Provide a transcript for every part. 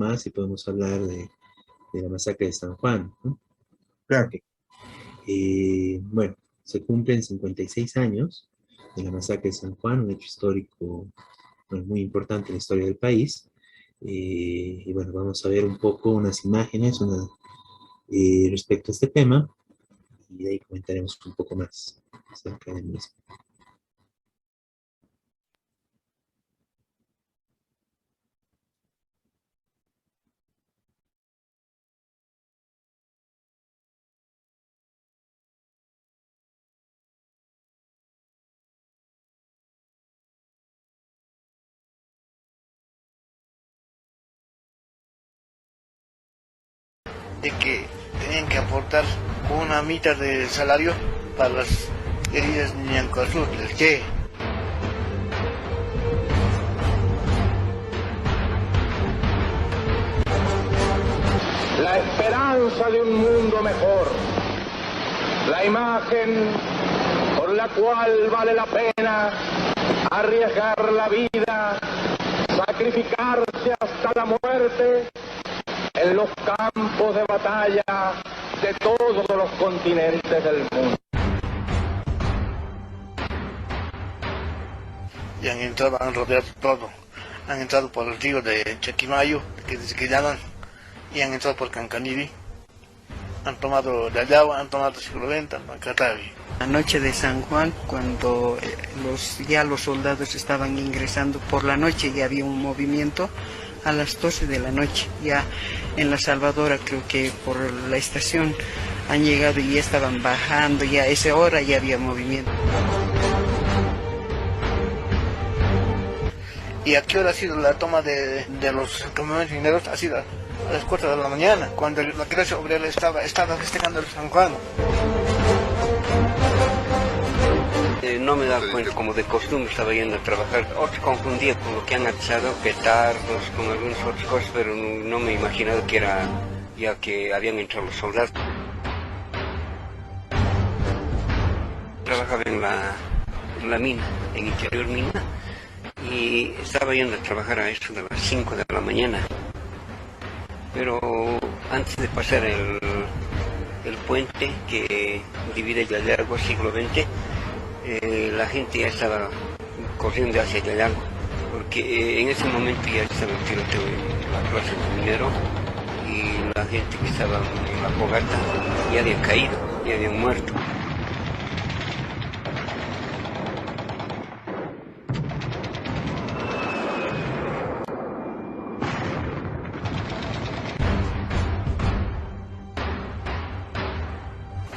más y podemos hablar de la masacre de San Juan, ¿no? Claro. Bueno, se cumplen 56 años de la masacre de San Juan, un hecho histórico, bueno, muy importante en la historia del país. Y bueno, vamos a ver un poco unas imágenes respecto a este tema y de ahí comentaremos un poco más acerca del mismo. De que tenían que aportar una mitad del salario para las heridas de Ñancosur, del Che. La esperanza de un mundo mejor, la imagen por la cual vale la pena arriesgar la vida, sacrificarse hasta la muerte en los campos de batalla de todos los continentes del mundo. Y han entrado, han rodeado todo. Han entrado por el río de Chaquimayo, que se llaman, y han entrado por Cancaniri. Han tomado Dayagua, han tomado siglo XX, Macatavi. La noche de San Juan, cuando ya los soldados estaban ingresando por la noche, ya había un movimiento. A las 12 de la noche, ya en La Salvadora, creo que por la estación han llegado y ya estaban bajando, ya a esa hora ya había movimiento. ¿Y a qué hora ha sido la toma de los campamentos mineros? Ha sido a las 4 de la mañana, cuando la clase obrera estaba festejando el San Juan. No me daba cuenta, como de costumbre estaba yendo a trabajar. Otros confundía con lo que han avisado, petardos, con algunas otras cosas, pero no me he imaginado que era ya que habían entrado los soldados. Trabajaba en la mina, en interior mina, y estaba yendo a trabajar a eso de las 5 de la mañana. Pero antes de pasar el puente que divide Yayago, siglo XX, la gente ya estaba corriendo hacia Yayago, porque en ese momento ya estaba el tiroteo en la plaza del minero y la gente que estaba en la fogata ya había caído, ya habían muerto.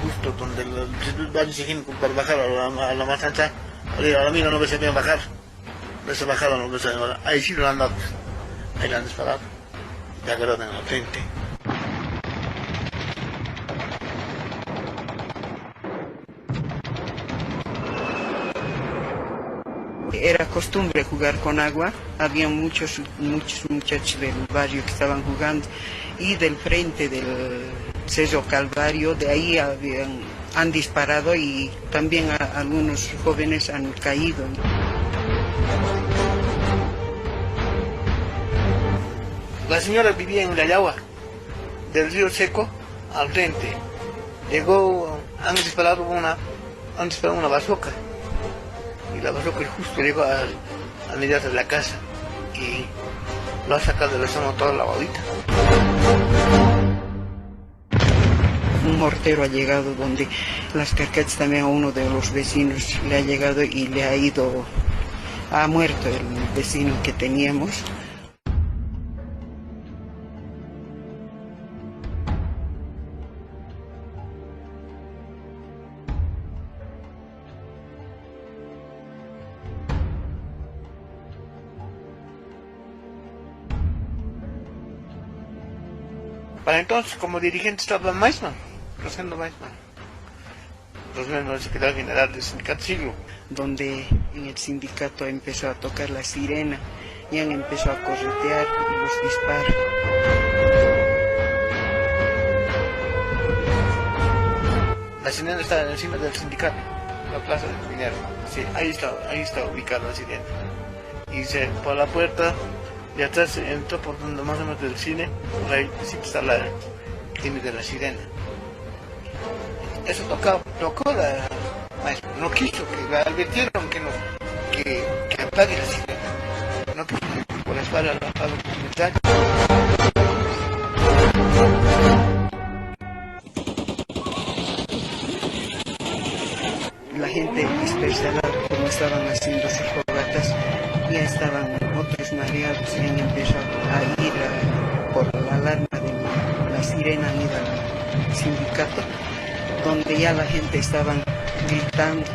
Justo donde van siguiendo para bajar a la matanza, a la mina no se veían bajar. No se bajaron, no se bajaron. Ahí sí lo han dado, ahí lo han disparado. Ya quedaron en la frente. Era costumbre jugar con agua, había muchos muchachos del barrio que estaban jugando y del frente del Cerro Calvario, de ahí han disparado y también algunos jóvenes han caído. La señora vivía en Dayagua, del río Seco al frente. Llegó, han disparado una bazooka. Y la bazooka justo llegó a mitad de la casa y lo ha sacado de la zona toda la bolita. Un mortero ha llegado donde las carcachas, también a uno de los vecinos le ha llegado y ha muerto el vecino que teníamos. Para entonces, como dirigente estaba Maisman, Rosendo Maisman, el secretario general del sindicato Siglo. Donde en el sindicato empezó a tocar la sirena y han empezado a corretear los disparos. La sirena está encima del sindicato, la plaza del minero. Sí, ahí está ubicada la sirena. Y por la puerta Y atrás entró por donde más o menos del cine, por ahí siempre está la cine de la sirena. Eso tocó la maestra, no quiso, que la advirtieron que apague la sirena. No quiso, por la espalda la apague el mensaje. La gente dispersada, como estaban haciendo sus fogatas, ya estaban otros mareados y han empezado a ir por la alarma de la sirena, han ido al sindicato, donde ya la gente estaba gritando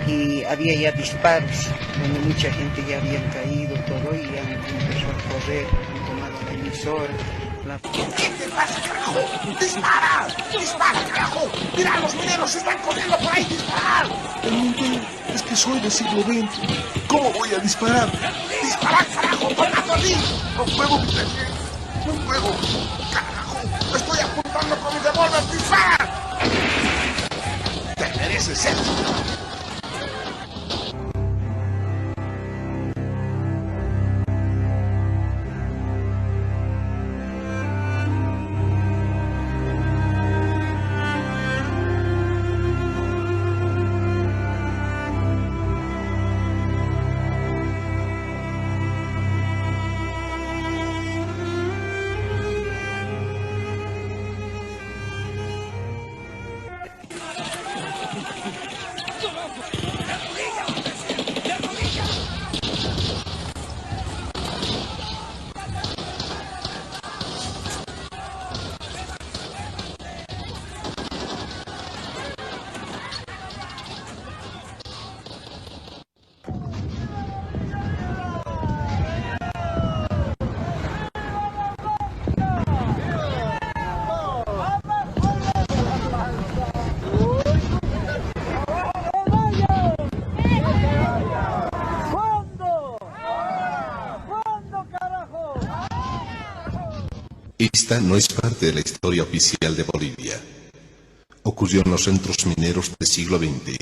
y había ya disparos, donde mucha gente ya habían caído todo y han empezado a correr, han tomado la emisora. ¿Qué te pasa, carajo? ¡Dispara! ¡Dispara, carajo! ¡Mira, los mineros están corriendo por ahí! ¡Disparar! Es que soy del siglo XX. ¿Cómo voy a disparar? ¡Dispara, carajo! ¡Tomando allí! No puedo, no puedo. ¡Carajo! ¡Estoy apuntando con mi revólver! ¡Dispara! ¡Te mereces esto! Esta no es parte de la historia oficial de Bolivia. Ocurrió en los centros mineros del siglo XX,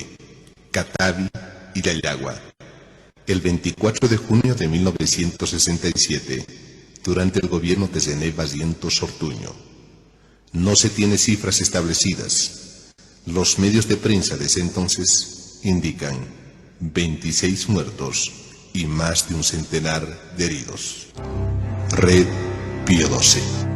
Catavi y Yayagua, el 24 de junio de 1967, durante el gobierno de René Barrientos Ortuño. No se tiene cifras establecidas. Los medios de prensa de ese entonces indican 26 muertos y más de un centenar de heridos. Red Pío XII.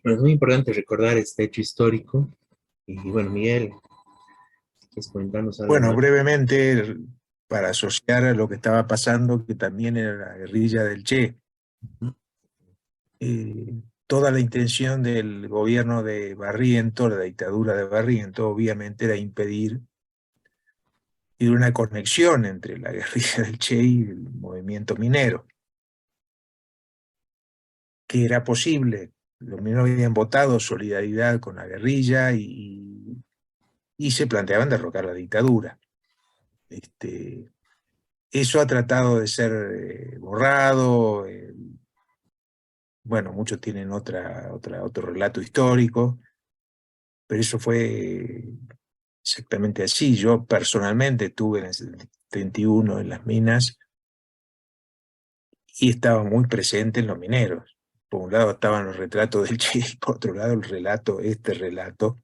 Bueno, es muy importante recordar este hecho histórico. Y bueno, Miguel, ¿quieres comentarnos algo Bueno, más? brevemente, para asociar a lo que estaba pasando, que también era la guerrilla del Che. Toda la intención del gobierno de Barrientos, la dictadura de Barrientos, obviamente era impedir una conexión entre la guerrilla del Che y el movimiento minero. Que era posible. Los mineros habían votado solidaridad con la guerrilla y se planteaban derrocar la dictadura. Eso ha tratado de ser borrado. Bueno, muchos tienen otro relato histórico, pero eso fue exactamente así. Yo personalmente estuve en el 71 en las minas y estaba muy presente en los mineros. Por un lado estaban los retratos del Che y por otro lado este relato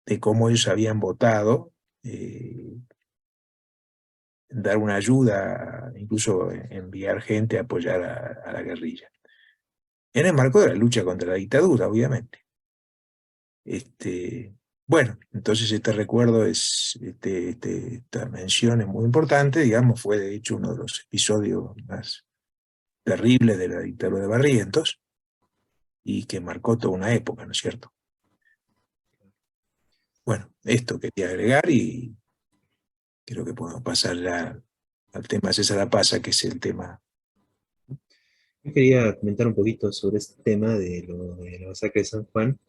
de cómo ellos habían votado, dar una ayuda, incluso enviar gente a apoyar a la guerrilla. En el marco de la lucha contra la dictadura, obviamente. Bueno, entonces este recuerdo esta mención es muy importante, digamos, fue de hecho uno de los episodios más terribles de la dictadura de Barrientos y que marcó toda una época, ¿no es cierto? Bueno, esto quería agregar y creo que podemos pasar ya al tema César Apaza, que es el tema. Yo quería comentar un poquito sobre este tema de la masacre de San Juan,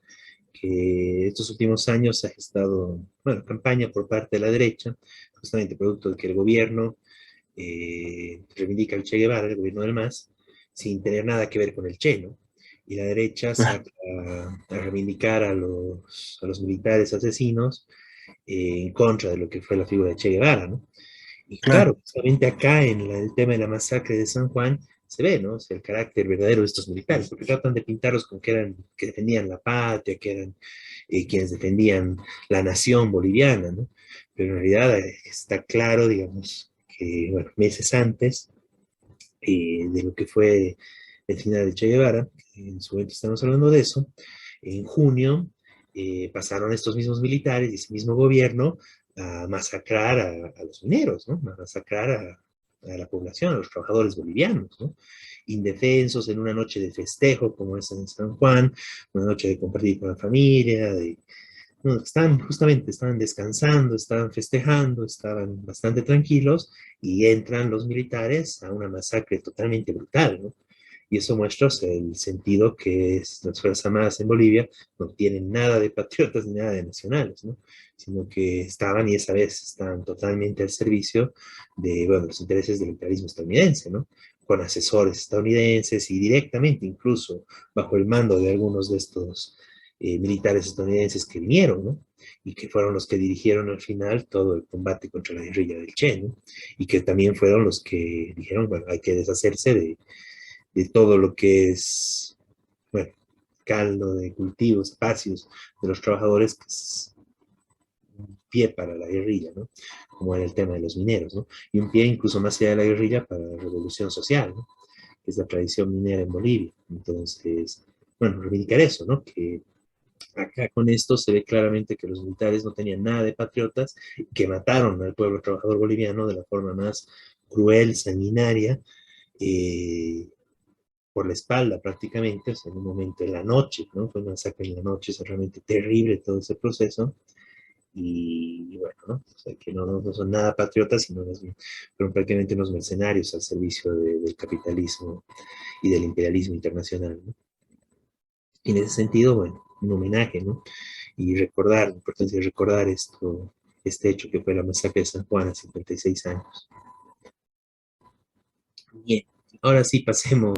que estos últimos años ha estado, bueno, campaña por parte de la derecha, justamente producto de que el gobierno reivindica al Che Guevara, el gobierno del MAS, sin tener nada que ver con el Che, ¿no? Y la derecha saca a reivindicar a los militares asesinos en contra de lo que fue la figura de Che Guevara, ¿no? Y Claro, claro, justamente acá en el tema de la masacre de San Juan se ve, ¿no? O sea, el carácter verdadero de estos militares, porque tratan de pintarlos como que eran, que defendían la patria, que eran quienes defendían la nación boliviana, ¿no? Pero en realidad está claro, digamos, que, bueno, meses antes de lo que fue el final de Che Guevara, en su momento estamos hablando de eso, en junio pasaron estos mismos militares y ese mismo gobierno a masacrar a los mineros, ¿no? A masacrar a la población, a los trabajadores bolivianos, ¿no? Indefensos en una noche de festejo como es en San Juan, una noche de compartir con la familia, no, estaban descansando, estaban festejando, estaban bastante tranquilos y entran los militares a una masacre totalmente brutal, ¿no? Y eso muestra, o sea, el sentido que las Fuerzas Armadas en Bolivia no tienen nada de patriotas ni nada de nacionales, ¿no? Sino que estaban y esa vez estaban totalmente al servicio de, bueno, los intereses del imperialismo estadounidense, ¿no? Con asesores estadounidenses y directamente incluso bajo el mando de algunos de estos militares estadounidenses que vinieron, ¿no? Y que fueron los que dirigieron al final todo el combate contra la guerrilla del Che, ¿no? Y que también fueron los que dijeron, bueno, hay que deshacerse de todo lo que es, bueno, caldo de cultivo, espacios de los trabajadores, que es un pie para la guerrilla, ¿no? Como era el tema de los mineros, ¿no? Y un pie incluso más allá de la guerrilla para la revolución social, ¿no? Que es la tradición minera en Bolivia. Entonces, bueno, reivindicar eso, ¿no? Que acá con esto se ve claramente que los militares no tenían nada de patriotas, que mataron al pueblo trabajador boliviano de la forma más cruel, sanguinaria, eh, por la espalda prácticamente, o sea, en un momento en la noche, ¿no? Fue una masacre en la noche, es realmente terrible todo ese proceso, y bueno, ¿no? O sea, que no son nada patriotas, sino fueron prácticamente unos mercenarios al servicio del capitalismo y del imperialismo internacional, ¿no? Y en ese sentido, bueno, un homenaje, ¿no? Y recordar, la importancia de recordar esto, este hecho que fue la masacre de San Juan a 56 años. Bien, ahora sí pasemos